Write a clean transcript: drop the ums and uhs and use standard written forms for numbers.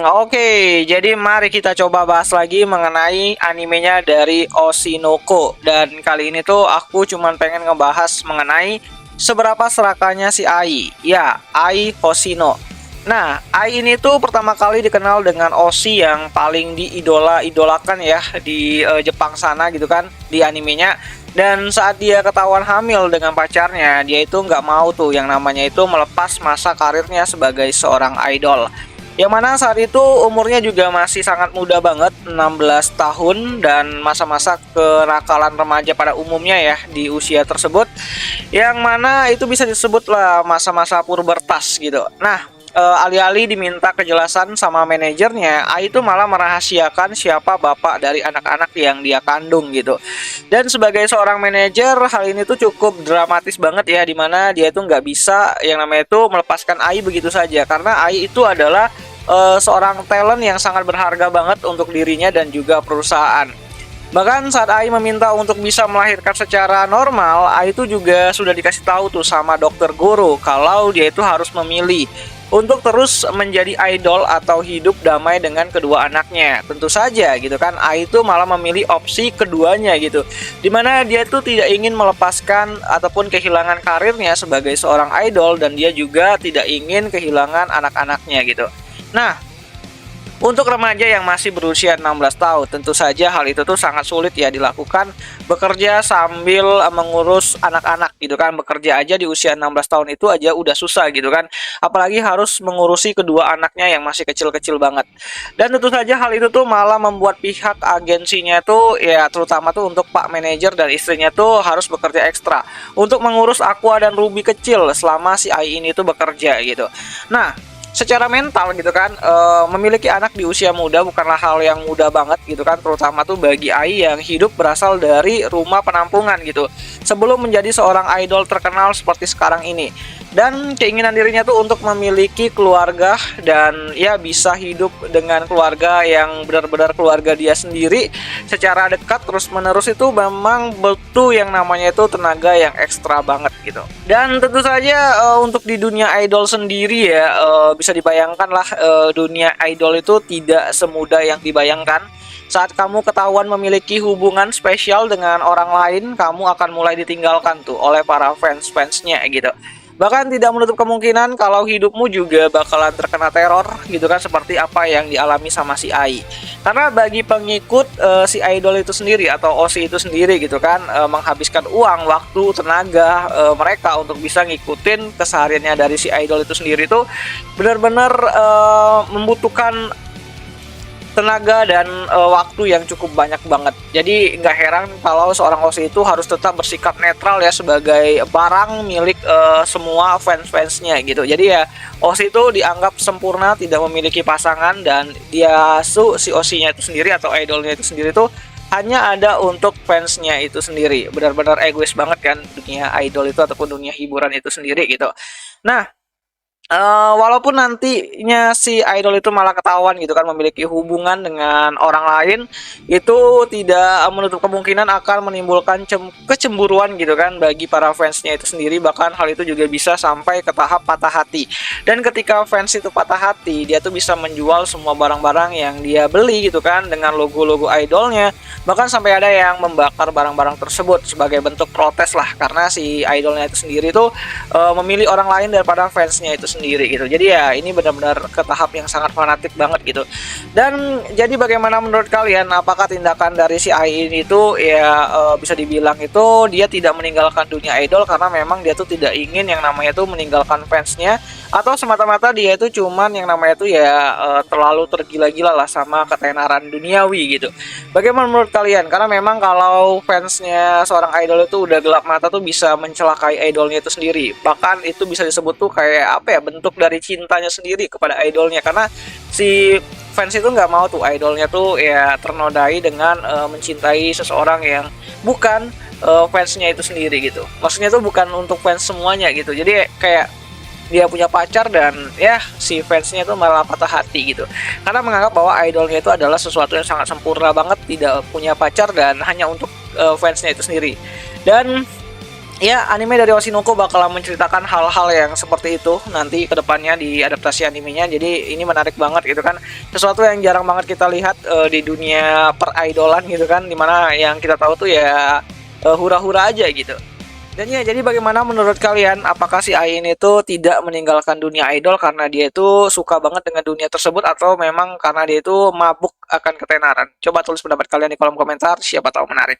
Oke, jadi mari kita coba bahas lagi mengenai animenya dari Oshinoko. Dan kali ini tuh aku cuman pengen ngebahas mengenai seberapa serakannya si Ai. Ya, Ai Hoshino. Nah, Ai ini tuh pertama kali dikenal dengan Oshi yang paling diidola-idolakan ya di Jepang sana gitu kan, di animenya. Dan saat dia ketahuan hamil dengan pacarnya, dia itu nggak mau tuh yang namanya itu melepas masa karirnya sebagai seorang idol. Yang mana saat itu umurnya juga masih sangat muda banget, 16 tahun, dan masa-masa kenakalan remaja pada umumnya ya di usia tersebut. Yang mana itu bisa disebut lah masa-masa pubertas gitu. Nah, alih-alih diminta kejelasan sama manajernya, Ai itu malah merahasiakan siapa bapak dari anak-anak yang dia kandung gitu. Dan sebagai seorang manajer, hal ini tuh cukup dramatis banget ya, dimana dia itu nggak bisa yang namanya itu melepaskan Ai begitu saja, karena Ai itu adalah seorang talent yang sangat berharga banget untuk dirinya dan juga perusahaan. Bahkan saat Ai meminta untuk bisa melahirkan secara normal, Ai itu juga sudah dikasih tahu tuh sama dokter Goro kalau dia itu harus memilih untuk terus menjadi idol atau hidup damai dengan kedua anaknya. Tentu saja gitu kan, Ai itu malah memilih opsi keduanya gitu, dimana dia tuh tidak ingin melepaskan ataupun kehilangan karirnya sebagai seorang idol, dan dia juga tidak ingin kehilangan anak-anaknya gitu. Nah, untuk remaja yang masih berusia 16 tahun, tentu saja hal itu tuh sangat sulit ya dilakukan, bekerja sambil mengurus anak-anak gitu kan. Bekerja aja di usia 16 tahun itu aja udah susah gitu kan, apalagi harus mengurusi kedua anaknya yang masih kecil-kecil banget. Dan tentu saja hal itu tuh malah membuat pihak agensinya tuh ya, terutama tuh untuk Pak Manajer dan istrinya tuh harus bekerja ekstra untuk mengurus Aqua dan Ruby kecil selama si Ai ini tuh bekerja gitu. Nah, secara mental gitu kan, memiliki anak di usia muda bukanlah hal yang mudah banget gitu kan, terutama tuh bagi Ai yang hidup berasal dari rumah penampungan gitu sebelum menjadi seorang idol terkenal seperti sekarang ini. Dan keinginan dirinya tuh untuk memiliki keluarga dan ya bisa hidup dengan keluarga yang benar-benar keluarga dia sendiri secara dekat terus menerus, itu memang butuh yang namanya itu tenaga yang ekstra banget gitu. Dan tentu saja untuk di dunia idol sendiri ya, bisa dibayangkan lah, dunia idol itu tidak semudah yang dibayangkan. Saat kamu ketahuan memiliki hubungan spesial dengan orang lain, kamu akan mulai ditinggalkan tuh oleh para fans-fansnya gitu. Bahkan tidak menutup kemungkinan kalau hidupmu juga bakalan terkena teror gitu kan, seperti apa yang dialami sama si Ai. Karena bagi pengikut si idol itu sendiri atau Oshi itu sendiri gitu kan, menghabiskan uang, waktu, tenaga mereka untuk bisa ngikutin kesehariannya dari si idol itu sendiri itu benar-benar membutuhkan tenaga dan waktu yang cukup banyak banget. Jadi nggak heran kalau seorang Oshi itu harus tetap bersikap netral ya sebagai barang milik semua fans-fansnya gitu. Jadi ya Oshi itu dianggap sempurna, tidak memiliki pasangan, dan dia si Oshinya itu sendiri atau idolnya itu sendiri tuh hanya ada untuk fansnya itu sendiri. Benar-benar egois banget kan dunia idol itu ataupun dunia hiburan itu sendiri gitu. Nah, walaupun nantinya si idol itu malah ketahuan gitu kan memiliki hubungan dengan orang lain, itu tidak menutup kemungkinan akan menimbulkan kecemburuan gitu kan bagi para fansnya itu sendiri. Bahkan hal itu juga bisa sampai ke tahap patah hati. Dan ketika fans itu patah hati, dia tuh bisa menjual semua barang-barang yang dia beli gitu kan dengan logo-logo idolnya. Bahkan sampai ada yang membakar barang-barang tersebut sebagai bentuk protes lah, karena si idolnya itu sendiri tuh memilih orang lain daripada fansnya itu sendiri gitu. Jadi ya ini benar-benar ke tahap yang sangat fanatik banget gitu. Dan jadi bagaimana menurut kalian, apakah tindakan dari si Ai ini tuh ya bisa dibilang itu dia tidak meninggalkan dunia idol karena memang dia tuh tidak ingin yang namanya tuh meninggalkan fansnya, atau semata-mata dia itu cuman yang namanya tuh ya terlalu tergila-gila lah sama ketenaran duniawi gitu. Bagaimana menurut kalian? Karena memang kalau fansnya seorang idol itu udah gelap mata tuh bisa mencelakai idolnya itu sendiri. Bahkan itu bisa disebut tuh kayak apa ya, bentuk dari cintanya sendiri kepada idolnya, karena si fans itu nggak mau tuh idolnya tuh ya ternodai dengan mencintai seseorang yang bukan fansnya itu sendiri gitu. Maksudnya tuh bukan untuk fans semuanya gitu. Jadi kayak dia punya pacar dan ya si fansnya tuh malah patah hati gitu, karena menganggap bahwa idolnya itu adalah sesuatu yang sangat sempurna banget, tidak punya pacar dan hanya untuk fansnya itu sendiri. Dan Ya, anime dari Oshinoko bakalan menceritakan hal-hal yang seperti itu nanti ke depannya di adaptasi animenya. Jadi ini menarik banget gitu kan. Sesuatu yang jarang banget kita lihat di dunia peridolan gitu kan, dimana yang kita tahu tuh ya hura-hura aja gitu. Dan ya, jadi bagaimana menurut kalian? Apakah si Ain itu tidak meninggalkan dunia idol karena dia itu suka banget dengan dunia tersebut, atau memang karena dia itu mabuk akan ketenaran? Coba tulis pendapat kalian di kolom komentar, siapa tahu menarik.